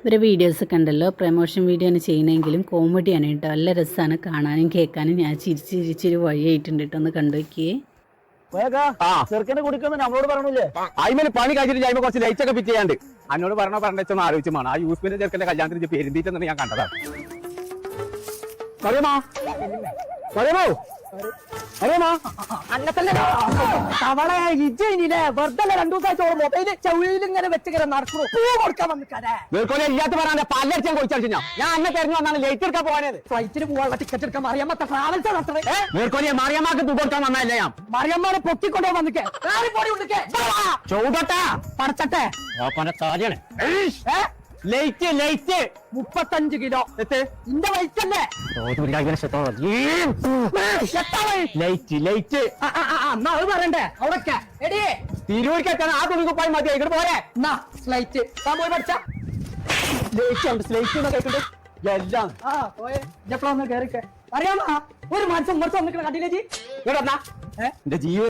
ഇവരെ വീഡിയോസൊക്കെ ഉണ്ടല്ലോ, പ്രമോഷൻ വീഡിയോ ആണ് ചെയ്യണമെങ്കിലും കോമഡിയാണ് കേട്ടോ. നല്ല രസമാണ് കാണാനും കേൾക്കാനും. ഞാൻ ചിരിച്ചിരി വഴിയായിട്ടുണ്ട് കേട്ടോ, ഒന്ന് കണ്ടു നോക്കിയേ. ചെറുക്കനെ കുടിക്കുന്നു നമ്മളോട് പറഞ്ഞില്ലേ? അയിമല് പണി കഴിച്ചിട്ട് അയിമ കുറച്ച് ലൈറ്റ് ഒക്കെ ഫിറ്റ് ചെയ്യാണ്ട് എന്നോട് പറഞ്ഞൊന്ന് ആലോചിച്ചാണ്. ആ യൂസ്മിന്റെ ചെറുക്കന്റെ കല്യാണത്തിന് പെരുന്തീറ്റെന്ന് ഞാൻ കണ്ടതാണ്. അറിയാമോ അറിയാമോ അറിയാമോ അവളെ ഇജ്ജില്ലേ വെറുതെ 2 ദിവസമായിട്ട് മൊബൈല് ചെവിയിലിങ്ങനെ വെച്ചിങ്ങനെ നടക്കണു. പൂ കൊടുക്കാൻ വന്നിക്കാരെ വേർക്കോലെ ഇല്ലാത്ത പറയാൻ പല്ലടിച്ചാൻ കുറിച്ചു ഞാൻ അന്നെ തെരഞ്ഞു വന്നാണ് ലൈറ്റ് എടുക്കാൻ പോകാനത്. ഫ്ലൈറ്റിന് പോകാനുള്ള ടിക്കറ്റ് എടുക്കാൻ മറിയമ്മത്തെ ട്രാവൽസ് നടത്തണേ. വേർക്കോലെ മാറിയമ്മക്ക് തുക കൊടുക്കാൻ വന്നല്ലേ ഞാൻ. മറിയമ്മനെ പൊക്കിക്കൊണ്ടോ വന്നിക്കേ ചൂടട്ടാ പടച്ചട്ടെ കാര്യമാണ്. ലൈറ്റ് ലൈറ്റ് 35 കിലോ ഇന്റെ വയസ്സല്ലേ ലൈറ്റ് ലൈറ്റ് എന്നാ അത് പറയണ്ടേ അവിടൊക്കെ എടി തിരൂരിക്കെത്താൻ ആ തുണിക്കുപ്പായി മതി. ഇവിടെ പോരെ എന്നാ സ്ലൈറ്റ് താൻ പോയി പഠിച്ച ലൈറ്റ് ഉണ്ട്. സ്ലൈറ്റ് കഴിക്കട്ടെ എല്ലാം എപ്പോഴാ കേറിക്കെ അറിയാമോ ഒരു മനുഷ്യൻ കുറച്ച് വന്നിട്ട് കണ്ടില്ലേ എന്റെ ജീവൻ